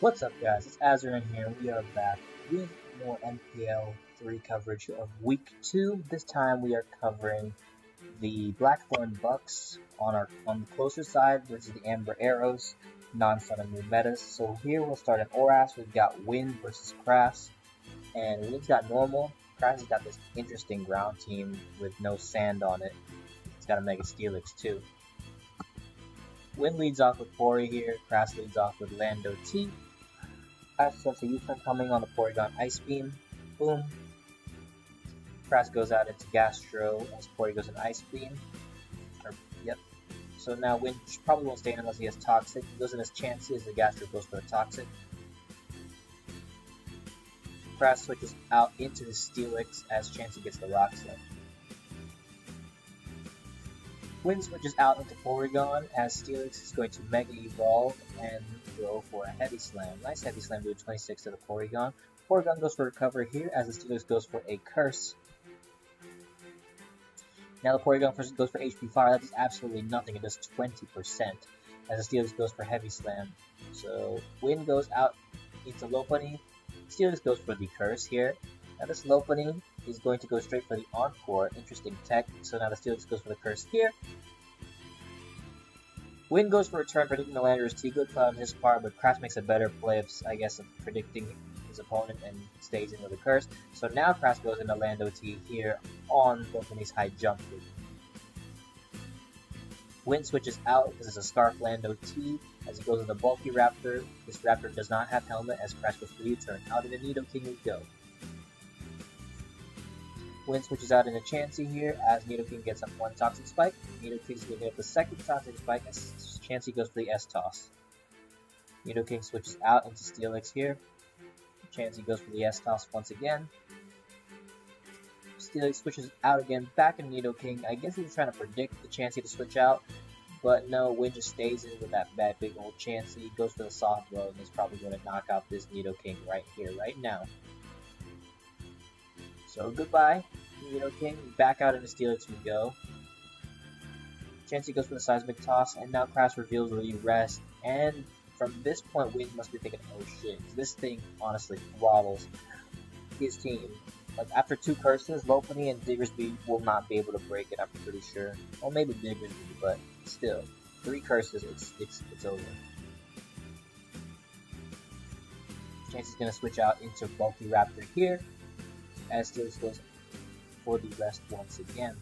What's up, guys? It's Azerin here. We are back with more MPL 3 coverage of Week 2. This time we are covering the Blackthorn Bucks on the closer side versus the Amber Aeros, non-sun and moon metas. So here we'll start at Oras. We've got Wind versus Crass, and Wind's got normal. Crass has got this interesting ground team with no sand on it. It's got a Mega Steelix too. Wind leads off with Pori here. Crass leads off with Lando T. Crass sets a U-turn coming on the Porygon Ice Beam. Boom. Crass goes out into Gastro as Pori goes in Ice Beam. Yep. So now Wind probably won't stay in unless he has Toxic. He goes in as Chansey as the Gastro goes for the Toxic. Crass switches out into the Steelix as Chansey gets the Rock Slide. Wind switches out into Porygon as Steelix is going to Mega Evolve and go for a Heavy Slam. Nice Heavy Slam doing 26 to the Porygon. Porygon goes for Recover here as the Steelix goes for a Curse. Now the Porygon first goes for HP Fire. That does absolutely nothing. It does 20% as the Steelix goes for Heavy Slam. So Wind goes out into Lopunny. Steelix goes for the Curse here. Now this Lopunny is going to go straight for the Encore. Interesting tech. So now the Steelix goes for the Curse here. Wind goes for a turn predicting the Landorus T. Good play on his part, but Crass makes a better play of predicting his opponent and stays in with a Curse. So now Crass goes into Lando T here on Lopunny's high jump loop. Wind switches out. This is a Scarf Lando T as he goes into Bulky Raptor. This Raptor does not have helmet as Crass goes for the U-turn. Out in the Nidoking we go. Wind switches out into Chansey here as Nidoking gets up one Toxic Spike. Nidoking is going to get the second Toxic Spike as Chansey goes for the S-Toss. Nidoking switches out into Steelix here. Chansey goes for the S-Toss once again. Steelix switches out again back in Nidoking. I guess he was trying to predict the Chansey to switch out, but no, Wind just stays in with that bad big old Chansey. Goes for the Soft Blow and is probably going to knock out this Nidoking right here, right now. So goodbye, Nidoking. Back out into Steelix we go. Chansey goes for the Seismic Toss, and now Crass reveals where you rest. And from this point, Wind must be thinking, oh shit, this thing honestly throttles his team. Like after two curses, Lopunny and Diggersby will not be able to break it, I'm pretty sure. Well, maybe Diggersby, but still. 3 curses, it's over. Chansey's gonna switch out into Bulky Raptor here, as Steelix goes for the rest once again.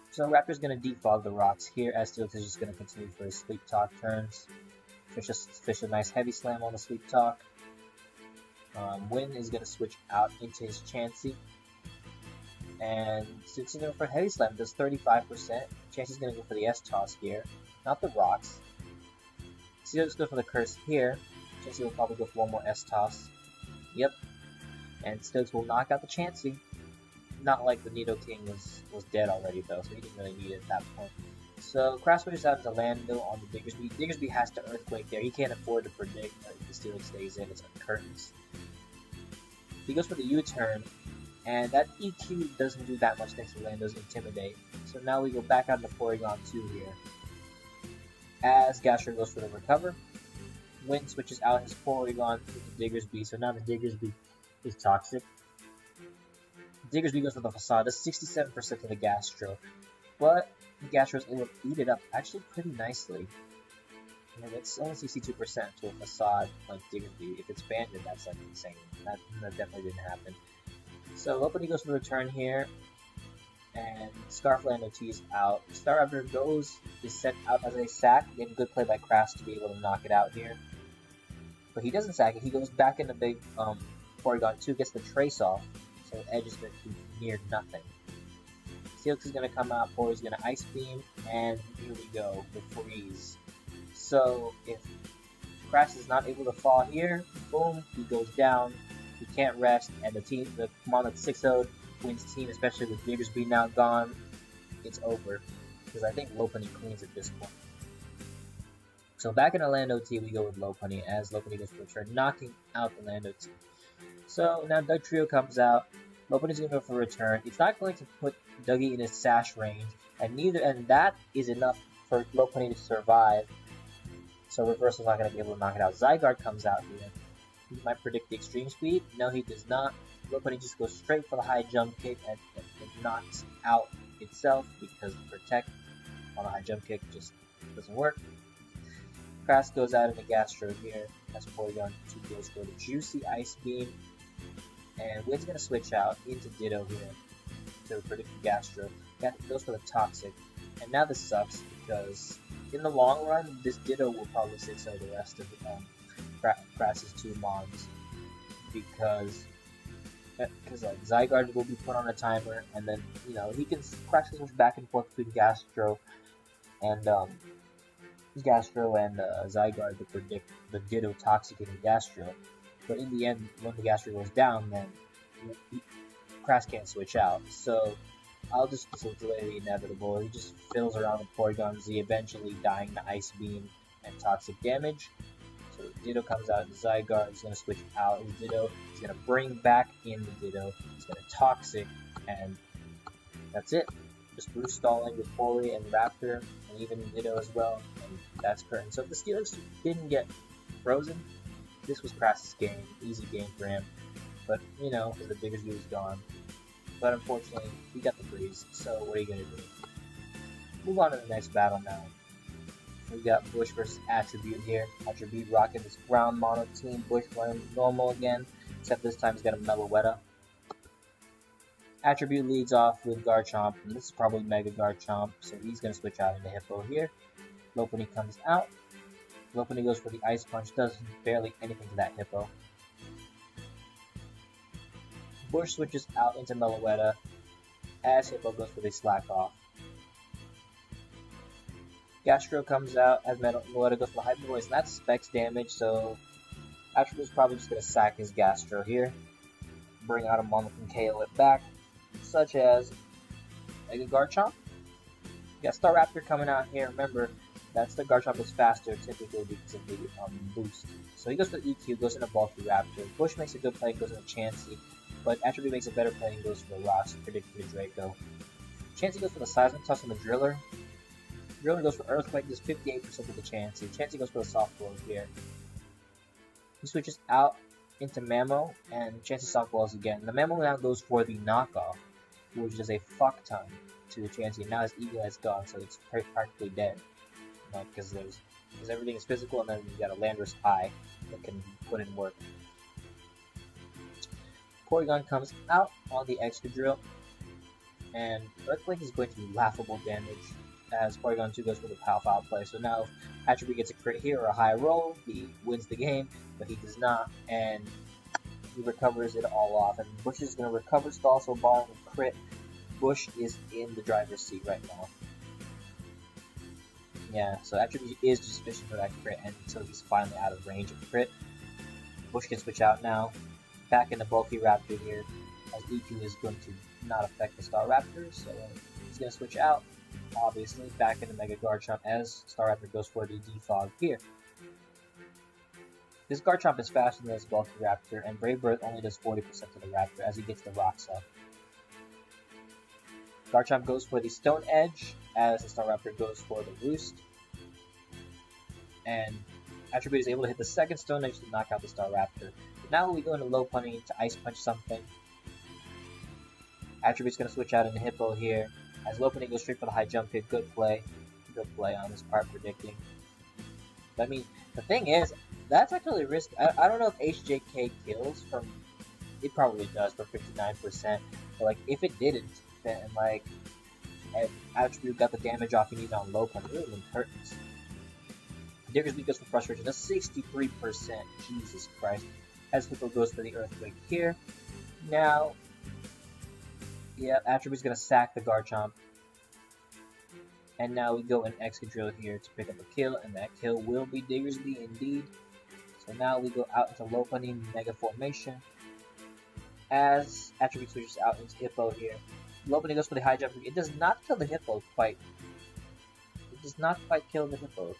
So Raptor's going to defog the rocks here as Steelix is just going to continue for his Sleep Talk turns. Fish a nice Heavy Slam on the Sleep Talk. Wind is going to switch out into his Chansey. And Steelix is going to go for Heavy Slam, does 35%. Chansey's going to go for the S-Toss here, not the rocks. Steelix goes for the Curse here. Chansey will probably go for one more S-Toss. Yep. And Steelix will knock out the Chansey. Not like the Nidoking was dead already though, so he didn't really need it at that point. So Crass switches out into Lando on the Diggersby. Diggersby has to Earthquake there. He can't afford to predict if the Steelix stays in. It's on curtains. He goes for the U-turn, and that EQ doesn't do that much thanks to Lando's Intimidate. So now we go back out to Porygon 2 here. As Gastro goes for the Recover. Wind switches out his Porygon with the Diggersby, so now the Diggersby is Toxic. Diggersby goes for the Facade, does 67% to the Gastro, but the Gastro is able to eat it up actually pretty nicely. And it's only 62% to a Facade like Diggersby. If it's banded, that's like insane. That definitely didn't happen. So Lopunny goes for the return here, and Scarf Lando T's out. Staraptor is sent out as a sack. Again, good play by Crass to be able to knock it out here. But he doesn't sack it, he goes back into big Porygon 2, gets the Trace off. So Edge is going to do near nothing. Steelix is going to come out, Pori's going to Ice Beam, and here we go, the Freeze. So if Crass is not able to fall here, boom, he goes down, he can't rest, and the Pokemon that's 6-0'd Wind's team, especially with Diggersby now gone, it's over. Because I think Lopunny cleans at this point. So back in the Lando T, we go with Lopunny, as Lopunny goes for a turn, knocking out the Lando T. So now Doug Trio comes out. Lopunny's going to go for a return. It's not going to put Dougie in his sash range, and that is enough for Lopunny to survive. so Reversal's not going to be able to knock it out. Zygarde comes out here. He might predict the extreme speed. No, he does not. Lopunny just goes straight for the high jump kick and knocks out itself because the protect on a high jump kick just doesn't work. Crass goes out into Gastro here. As Porygon 2 goes for the Juicy Ice Beam. And Win's going to switch out into Ditto here to predict the Gastro. Goes for the Toxic. And now this sucks because in the long run, this Ditto will probably sit so the rest of Crass's 2 Mons. Because like Zygarde will be put on a timer, and then he can Crash switch back and forth between Gastro and Zygarde to predict the Ditto Toxic in Gastro. But in the end, when the Gastro goes down, then Crash can't switch out. So I'll just delay the inevitable. He just fiddles around with Porygon Z, eventually dying to Ice Beam and Toxic damage. So Ditto comes out, Zygarde is going to switch out his Ditto. He's going to bring back in the Ditto. He's going to Toxic, and that's it. Just brute stalling with Pori and Raptor, and even Ditto as well, and that's curtain. So if the Steelix didn't get frozen, this was Crass's game. Easy game for him. But, because the Diggersby was gone. But unfortunately, he got the freeze, so what are you going to do? Move on to the next battle now. We got Bush versus Attribute here. Attribute rocking this ground mono team. Bush running normal again, except this time he's got a Meloetta. Attribute leads off with Garchomp, and this is probably Mega Garchomp, so he's going to switch out into Hippo here. Lopunny comes out. Lopunny goes for the Ice Punch, does barely anything to that Hippo. Bush switches out into Meloetta, as Hippo goes for the Slack Off. Gastro comes out as Meloetta goes for the Hyper Voice, and that's Specs damage, so Attribute's probably just going to sack his Gastro here. Bring out a Mono and KO it back, such as Mega Garchomp. You got Staraptor coming out here. Remember, that's the Garchomp is faster typically because of the boost. So he goes for the EQ, goes into Bulky Raptor. Bush makes a good play, goes into Chansey, but Attribute makes a better play and goes for the Rocks, predicting the Draco. Chansey goes for the Seismic Toss on the Driller. Driller goes for Earthquake, does 58% of the Chansey. Chansey goes for the Soft Blow here. He switches out into Mamo, and Chansey Soft Blows again. The Mamo now goes for the Knockoff, which does a fuck ton to the Chansey. And now his Eagle has gone, so it's practically dead. Because everything is physical, and then you got a Landorus Eye that can put in work. Porygon comes out on the Excadrill, and Earthquake is going to be laughable damage as Porygon 2 goes for the foul play. So now if Attribute gets a crit here or a high roll, he wins the game, but he does not, and he recovers it all off. And Bush is going to recover stall, so barring a crit, Bush is in the driver's seat right now. Yeah, so Attribute is just fishing for that crit until he's finally out of range of crit. Bush can switch out now. Back in the Bulky Raptor here, as EQ is going to not affect the Staraptor, so he's going to switch out. Obviously, back in the Mega Garchomp as Staraptor goes for the Defog here. This Garchomp is faster than this Bulky Raptor, and Brave Bird only does 40% of the Raptor as he gets the Rocks up. Garchomp goes for the Stone Edge as the Staraptor goes for the Roost. And Attribute is able to hit the second Stone Edge to knock out the Staraptor. But now we go into Lopunny to Ice Punch something. Attribute's going to switch out into Hippo here. As Lopunny goes straight for the high jump kick, good play on his part predicting. But, I mean, the thing is, that's actually a risk. I don't know if HJK kills from, it probably does for 59%, but like, if it didn't, then like, if Attribute got the damage off he needed on Lopunny, it would have been curtains. Diggersby goes for Frustration, that's 63%, Jesus Christ. As Hippo goes for the Earthquake here. Now, yeah, Attribute's going to sack the Garchomp. And now we go in Excadrill here to pick up a kill, and that kill will be Diggersby indeed. So now we go out into Lopunny Mega Formation. As Attribute switches out into Hippo here. Lopunny goes for the high jump. It does not kill the Hippo quite. It does not quite kill the Hippo.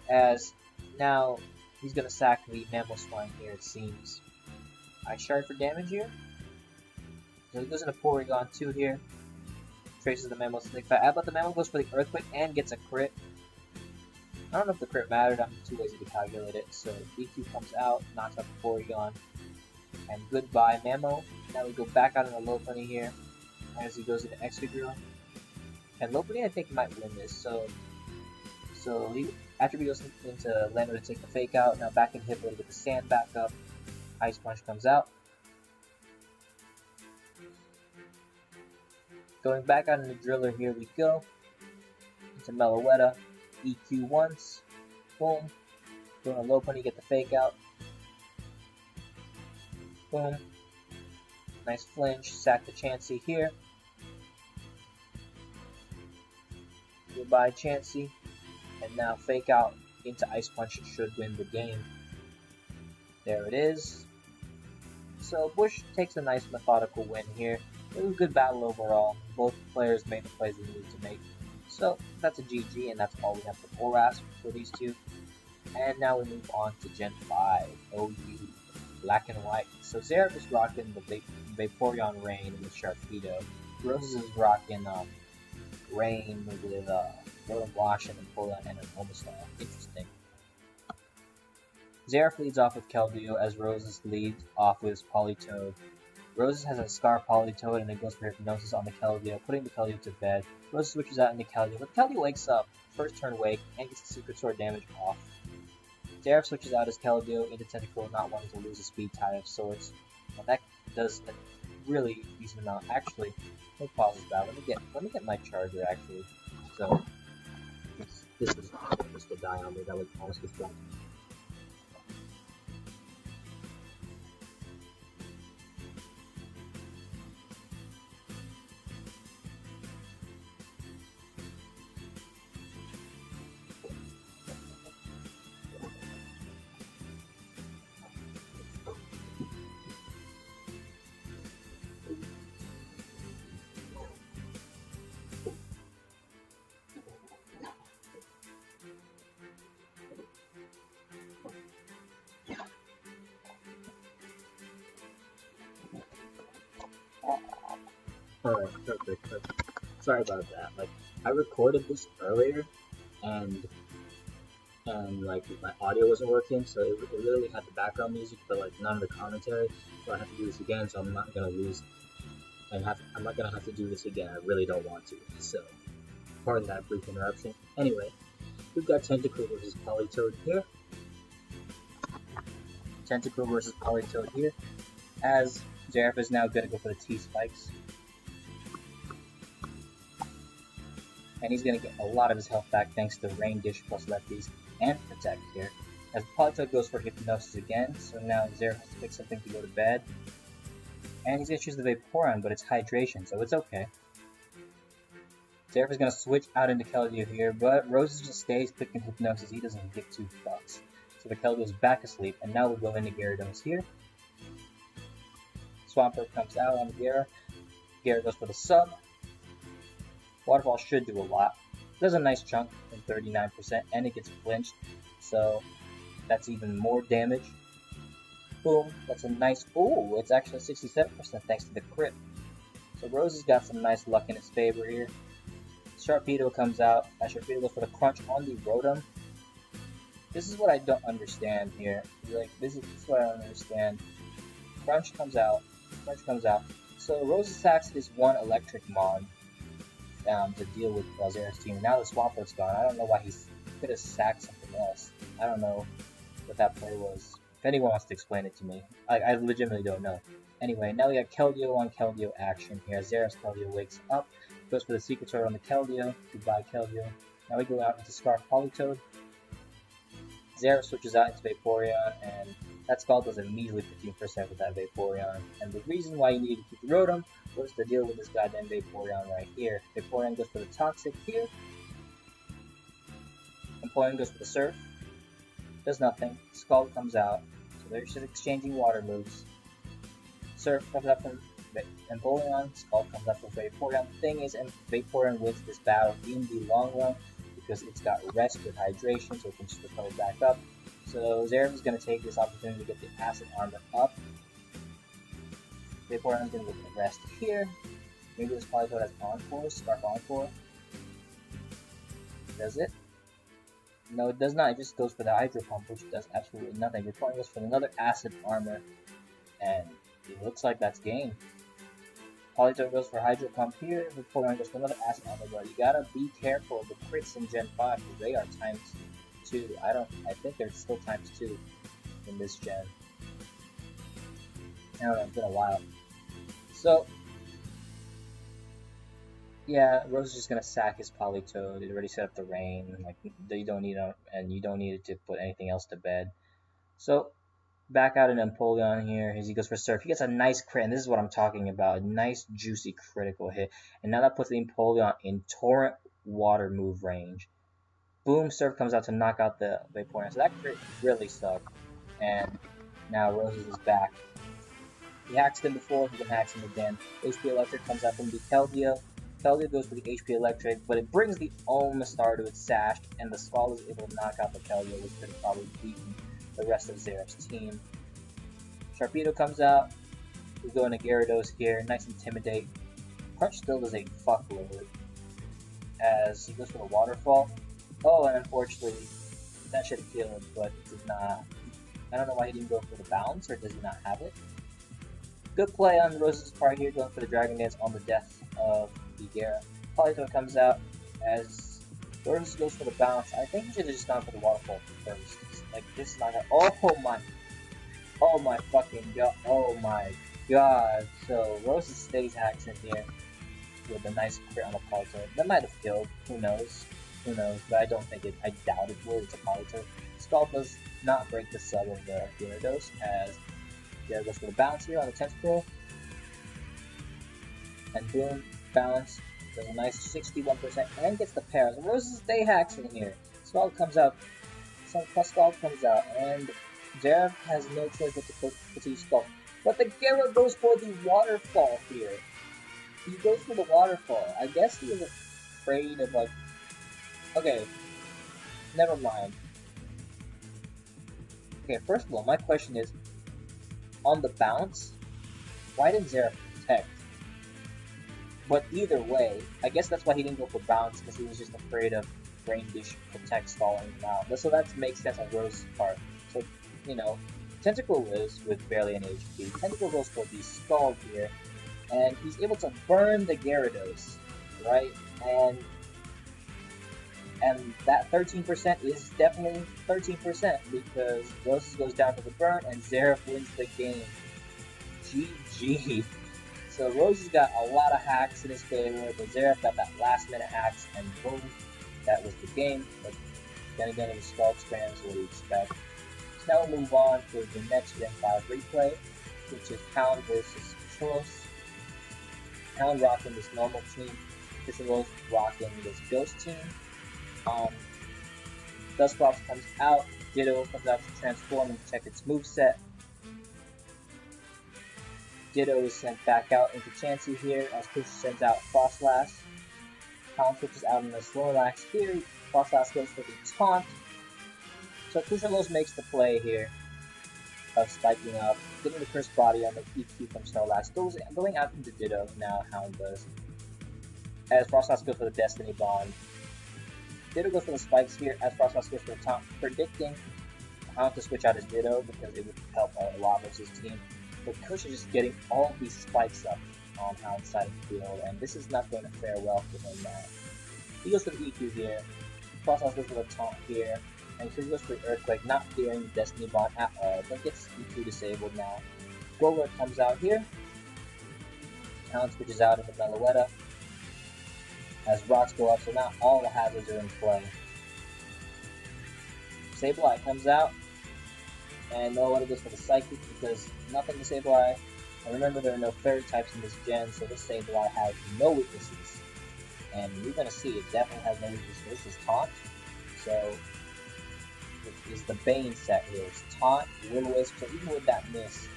As now he's going to sack the Mamoswine here, it seems. Ice Shard for damage here. So he goes into Porygon 2 here. Traces the Mamoswine. But the Mamo goes for the Earthquake and gets a crit. I don't know if the crit mattered, I'm too lazy to calculate it. So EQ comes out, knocks out the Porygon, and goodbye Mamo. Now we go back out into Lopunny here, as he goes into Excadrill. And Lopunny I think might win this, so he, after he goes into Lando to take the fake out, now back in Hippo to get the sand back up. Ice Punch comes out. Going back out into Driller, here we go. Into Meloetta, EQ once, boom. Going to Lopunny, get the fake out. Boom. Nice flinch, sack the Chansey here. Goodbye Chansey. And now fake out into Ice Punch should win the game. There it is. So Bush takes a nice methodical win here. It was a good battle overall. Both players made the plays they needed to make. So that's a GG, and that's all we have for Aeros for these two. And now we move on to Gen 5, OU, Black and White. So Xerath is rocking the Vaporeon Rain with Sharpedo. Rose is rocking Rain with Rotom Wash and Empoleon and an Omastar. Interesting. Xerath leads off with Keldeo as Roses leads off with Politoed. Roses has a Scar Politoed and it goes for Hypnosis on the Keldeo, putting the Keldeo to bed. Roses switches out into Keldeo, but Keldeo wakes up, first turn wake, and gets the Secret Sword damage off. Xerath switches out as Keldeo into Tentacle, not wanting to lose a speed tie of sorts. Now that does a really decent amount. Actually, let me pause this battle. Let me get my charger actually. So this is just to die on me. That would almost get dropped. Alright, perfect. Sorry about that. Like, I recorded this earlier, and like my audio wasn't working, so it literally had the background music, but like none of the commentary. So I have to do this again. So I'm not gonna lose, and I'm not gonna have to do this again. I really don't want to. So, pardon that brief interruption. Anyway, we've got Tentacle versus Politoed here. Tentacle versus Politoed here, as Xerath is now gonna go for the T-Spikes. And he's going to get a lot of his health back thanks to Rain Dish plus Lefties and Protect here. As Politoed goes for Hypnosis again, so now Xerath has to pick something to go to bed. And he's going to choose the Vaporeon, but it's Hydration, so it's okay. Xerath is going to switch out into Keldeo here, but Roses just stays picking Hypnosis. He doesn't give two fucks. So the Keldeo's back asleep, and now we'll go into Gyarados here. Swampert comes out on the Gyara. Gyara goes for the sub. Waterfall should do a lot. Does a nice chunk in 39%, and it gets flinched, so that's even more damage. Boom, that's a nice, ooh, it's actually 67% thanks to the crit. So Rose has got some nice luck in his favor here. Sharpedo comes out, as Sharpedo goes for the crunch on the Rotom. This is what I don't understand here. Like, this is what I don't understand. Crunch comes out. So Rose attacks his one electric mon. To deal with Xerath's team. Now the Swampert's gone. I don't know why he could have sacked something else. I don't know what that play was. If anyone wants to explain it to me, I legitimately don't know. Anyway, now we got Keldeo on Keldeo action here. Xerath's Keldeo wakes up, goes for the Secret Sword on the Keldeo. Goodbye, Keldeo. Now we go out into Scarf Politoed. Xerath switches out into Vaporeon, and that Scald does immediately 15% with that Vaporeon. And the reason why you need to keep the Rotom was to deal with this goddamn Vaporeon right here. Vaporeon goes for the Toxic here. Vaporeon goes for the Surf. Does nothing. Scald comes out. So they're just exchanging water moves. Surf comes up from Vaporeon. Scald comes up from Vaporeon. The thing is, Vaporeon wins this battle in the long run because it's got Rest with Hydration, so it can just recover back up. So Xerath is going to take this opportunity to get the Acid Armor up. Vaporeon is going to get the Rest here. Maybe this Politoed has Encore, Scarf Encore. Does it? No, it does not. It just goes for the Hydro Pump, which does absolutely nothing. Vaporeon goes for another Acid Armor, and it looks like that's game. Politoed goes for Hydro Pump here. Vaporeon goes for another Acid Armor, but you gotta be careful of the crits in Gen 5 because they are ×2. I think they're still ×2 in this gen. I don't know, it's been a while. So, yeah, Rose is just gonna sack his Politoed. It already set up the rain. Like you don't need and you don't need it to put anything else to bed. So back out in Empoleon here as he goes for Surf. He gets a nice crit, and this is what I'm talking about. A nice juicy critical hit. And now that puts the Empoleon in Torrent Water move range. Boom, Surf comes out to knock out the Vaporeon. So that crit really sucked. And now Roses is back. He hacked him before, he can hack him again. HP Electric comes out from the Keldeo. Keldeo goes for the HP Electric, but it brings the Omastar to its sash, and the Skull is able to knock out the Keldeo, which could have probably beaten the rest of Zeref's team. Sharpedo comes out. We go into Gyarados here. Nice Intimidate. Crunch still does a fuckload as he goes for the Waterfall. Oh, and unfortunately, that should have killed, but it did not. I don't know why he didn't go for the bounce, or does he not have it? Good play on Rose's part here, going for the Dragon Dance on the death of the Gyara. Politoed comes out as Rose goes for the bounce. I think he should have just gone for the Waterfall first. Like, this is not gonna. Oh my fucking god. Oh my god. So, Rose stays hacks in here with a nice crit on the Politoed. That might have killed. Who knows? Who knows? But I don't think it. I doubt it would. It's a Politoed. Skull does not break the sub of the Gyarados as Gyarados goes for the bounce here on the Tentacruel. And boom, bounce. Does a nice 61% and gets the pairs. And Rose's day hacks in here. Scald comes out. Scald comes out. And Zeref has no choice but to put Petit Skull. But the Gyara goes for the Waterfall here. He goes for the Waterfall. I guess he was afraid of, like... Okay. Never mind. Okay, first of all, my question is, on the bounce, why didn't Zeref protect? But either way, I guess that's why he didn't go for bounce, because he was just afraid of Brain Dish Protect stalling him out. So that makes sense on Rose's part. So, you know, Tentacle lives with barely any HP. Tentacle goes for the Skull here, and he's able to burn the Gyarados, right? And that 13% is definitely 13% because Roses goes down to the burn and Zeref wins the game. GG. So Roses got a lot of hacks in his favor, but Zeref got that last minute hacks and boom, that was the game. But then again, it was Skull Spam, so what do you expect? So now we'll move on to the next Gen 5 replay, which is Pound versus Trolls. Pound rocking this normal team, Trolls rocking this Ghost team. Dusclops comes out, Ditto comes out to transform and check its moveset. Ditto is sent back out into Chansey here as Push sends out Frostlass. Pound switches out in the Snorlax here. Frostlass goes for the taunt. So Kushalos makes the play here of spiking up, getting the first body on the EQ from Snorlax, going out into Ditto now, Hound does. As Frostlass goes for the Destiny Bond. Ditto goes for the spikes here as Frostlass goes for the taunt, predicting Hound to switch out his Ditto because it would help a lot versus his team. But Kush is just getting all these spikes up on Hound's side of the field, and this is not going to fare well for him now. He goes for the EQ here, Frostlass goes for the taunt here, and he goes for the Earthquake, not fearing the Destiny Bond at all, but gets EQ disabled now. Golurk comes out here, Hound switches out into Meloetta, as rocks go up, so now all the hazards are in play. Sableye comes out, and Meloetta goes for the Psychic because nothing to Sableye. And remember, there are no Fairy types in this gen, so this Sableye has no weaknesses. And you're going to see it definitely has no weaknesses. This is Taunt, so it is the Bane set here. It's Taunt, Will-O-Wisp, so even with that miss,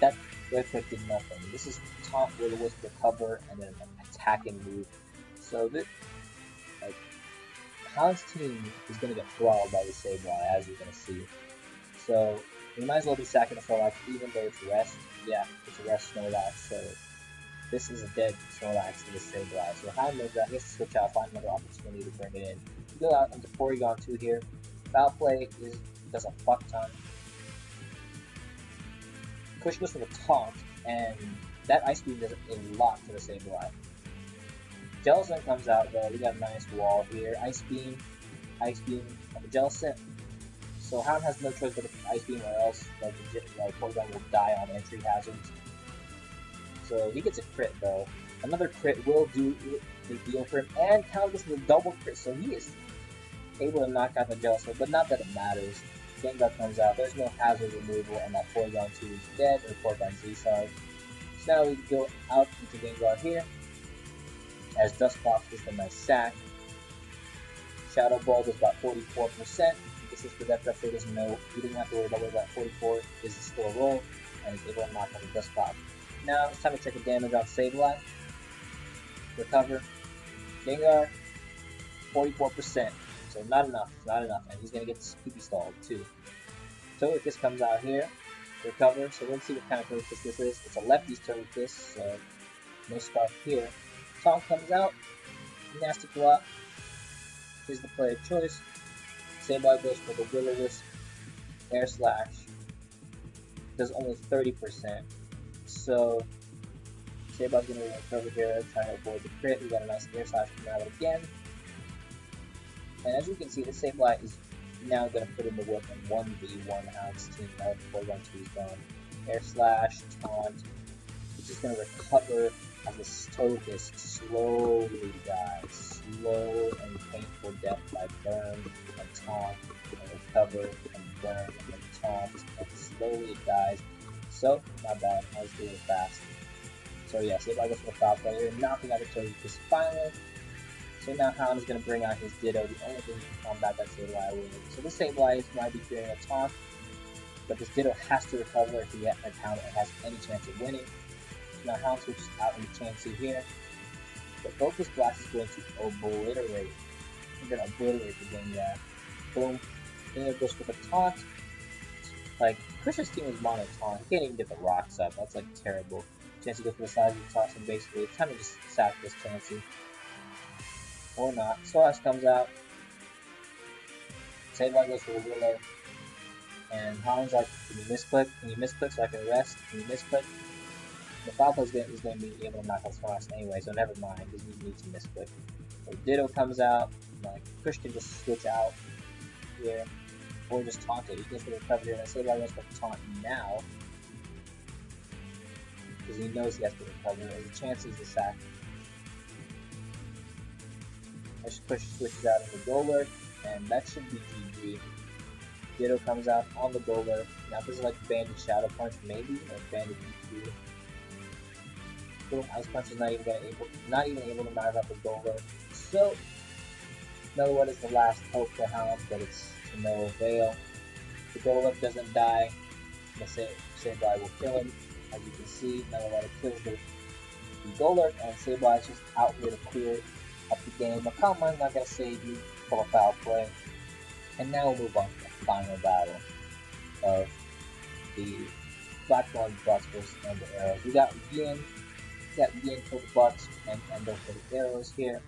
that Earthquake did nothing. This is Taunt, Will-O-Wisp, Recover, and then an attacking move. So this, Hound's team is going to get throttled by the Sableye, as you're going to see. So you might as well be sacking the Snorlax, even though it's rest. Yeah, it's a rest Snorlax, so this is a dead Snorlax to the Sableye. So Hound knows that he has to switch out, find another opportunity to bring it in. Go out into Porygon 2 here. Foul play does a fuck ton. Kush goes for the taunt, and that Ice Beam does a lot to the Sableye. Jellicent comes out though, we got a nice wall here. Ice Beam, of the Jellicent. So Hound has no choice but to Ice Beam or else Porygon will die on entry hazards. So he gets a crit though. Another crit will do the deal for him, and Hound gets a double crit, so he is able to knock out the Jellicent, but not that it matters. Gengar comes out, there's no hazard removal, and that Porygon 2 is dead, or Porygon Z, sorry. So now we go out into Gengar here, as Dusclops gets a nice sack. Shadow Ball does about 44%. This is Protect Up, so doesn't know, you didn't have to worry about whether that 44 is still a roll, and is able to knock out the Dusclops. Now it's time to check the damage on Sableye. Recover. Gengar, 44%. So not enough, and he's gonna get this PP stalled too. Togekiss comes out here, recover. So let's see what kind of Togekiss this is. It's a lefty's Togekiss, so no spark here. Taunt comes out, nasty block. Is the play of choice. Sableye goes for the Will-O-Wisp, Air Slash. Does only 30%. So Sableye's gonna recover here, trying to avoid the crit. We got a nice Air Slash coming out again. And as you can see, the Sableye is now going to put in the work in 1v1 Hound's team now that Porygon 2 is gone. Air Slash, Taunt. It's just going to recover as the Togekiss slowly dies. Slow and painful death by burn and taunt and recover and burn and taunt, and slowly it dies. So, not bad. I was doing it fast. So yeah, Sableye goes for the foul player, knocking out the Togekiss finally. So now Hound is going to bring out his Ditto, the only thing he can combat that Sableye with. So this Sableye might be fearing a taunt, but this Ditto has to recover if Hound has any chance of winning. So now Hound switches out into Chansey here. But Focus Blast is going to obliterate. He's going to obliterate the Gengar. Boom. Gengar goes for the taunt. Like, Chris's team is mono taunt. He can't even get the rocks up. That's like terrible. Chansey goes for the size of the toss, and basically it's time to just sack this Chansey. Or not. Soras comes out. Sableye goes for the Willow. And Hound's like, can you misclick? Can you misclick so I can rest? Can you misclick? The foul play is going to be able to knock out Soras anyway, so never mind. He just needs to misclick. So Ditto comes out. Like, Push can just switch out here. Or just taunt it. He goes for the recovery, and Sableye goes for the taunt now. Because he knows he has to recover. There's a chance he's the sack. Push switches out into Golurk, and that should be GG. Ditto comes out on the Golurk. Now this is like Banded Shadow Punch, maybe, or Banded EQ. Boom, Ice Punch is not even able to knock out the Golurk. So, Meloetta is the last hope for Hound, but it's to no avail. The Golurk doesn't die. The Sableye will kill him. As you can see, Meloetta kills the Golurk, and Sableye is just out here to clear up the game. But Calmine's not going to save you for a foul play. And now we'll move on to the final battle of the Blackthorn Bucks versus Ender Aeros. We got Yin for the Bucks and Endo for the Aeros here.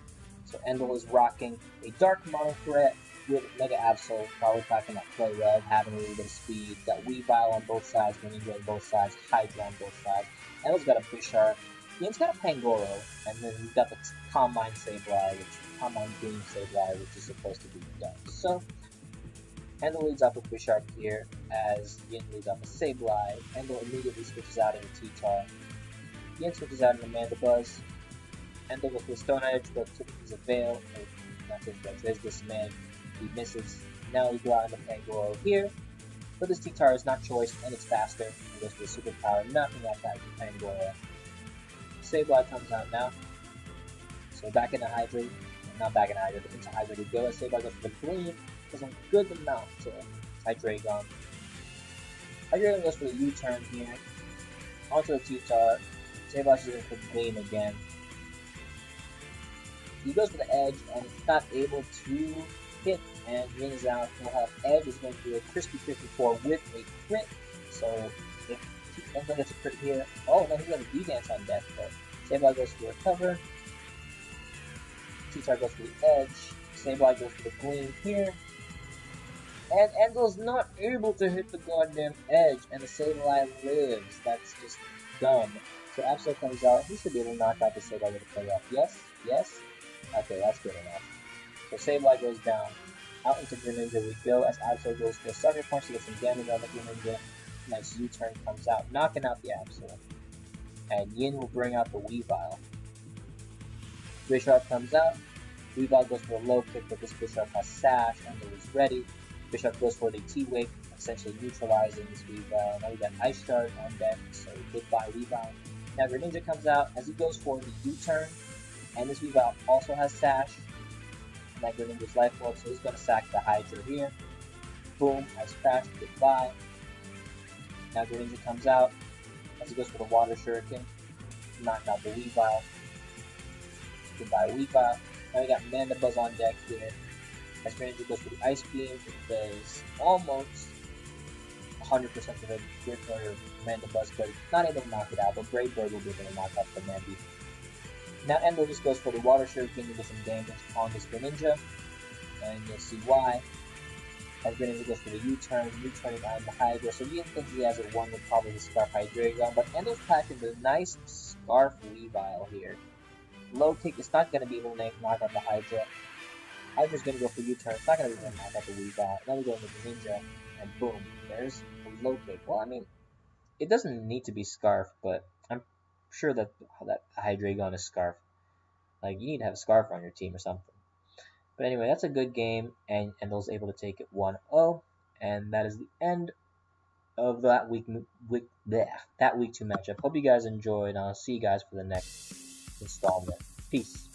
So Endo is rocking a Dark Mono threat with Mega Absol, probably packing that play well, having a little bit of speed. Got Weavile on both sides, Greninja on both sides, Hydra on both sides. Endo's got a Bisharp. Yin's got a Pangoro, and then we've got the Combine Sableye, Combine Beam Sableye, which is supposed to be done. So, Endo leads off with Bisharp here, as Yin leads off with Sableye. Endo immediately switches out into T-Tar. Yin switches out into Mandibuzz. Endo goes with Stone Edge, but typically a Veil, or not just that, there's this man. He misses. Now we go out into Pangoro here. But this T-Tar is not choice, and it's faster. It goes with Superpower, knocking out that Pangoro. Sableye comes out now. So back into Hydra. Not back into Hydra, but into Hydra we go. Sableye goes for the Gleam. Does a good amount to Hydreigon. Hydreigon goes for the U-turn here. Onto the T-Tar. Sableye's going for the Gleam again. He goes for the Edge, and he's not able to hit, and Yin is out. He'll have Edge is going to do a crispy 54 with a crit. So if Endo gets a crit here. Oh no, he's got a V-Dance on deck, but Sableye goes for the recover. T-Tar goes for the Edge. Sableye goes for the Gleam here. And Endel's not able to hit the goddamn edge, and the Sableye lives. That's just dumb. So Absol comes out. He should be able to knock out the Sableye with a play off. Yes? Yes? Okay, that's good enough. So Sableye goes down. Out into Greninja we go as Absol goes for a Sucker Punch to get some damage on the Greninja. Nice U-turn comes out, knocking out the Absol. And Yin will bring out the Weavile. Bisharp comes out. Weavile goes for a low kick, but this Bisharp has Sash, and it is ready. Bisharp goes for the T-Wake, essentially neutralizing this Weavile. Now we got Ice Shard on deck, so goodbye Weavile. Now Greninja comes out as he goes for the U-turn, and this Weavile also has Sash. And that Greninja's Life Orb, so he's going to sack the Hydra here. Boom, Ice Crash, goodbye. Now Greninja comes out as he goes for the Water Shuriken, knock out the Weavile. Goodbye Weavile. Now we got Mandibuzz on deck here. As Greninja goes for the Ice Beam, it does almost 100% of the good for Mandibuzz, but not able to knock it out. But Brave Bird will be able to knock out the Mandy. Now Endo just goes for the Water Shuriken to get some damage on this Greninja, and you'll see why. As Greninja goes for the U-turn, U-turning on the Hydra, so you think he has it one with probably the Scarf Hydreigon, but Endo's packing the nice Scarf Weavile here. Low kick is not going to be able to knock out the Hydra. Hydra's going to go for U-turn, it's not going to be able to knock out the Weavile. Then we go into the Greninja, and boom, there's a low kick. Well, I mean, it doesn't need to be Scarf, but I'm sure that Hydreigon is Scarf. Like, you need to have a Scarf on your team or something. But anyway, that's a good game, and Endel's able to take it 1-0, and that is the end of that week 2 matchup. Hope you guys enjoyed, and I'll see you guys for the next installment. Peace.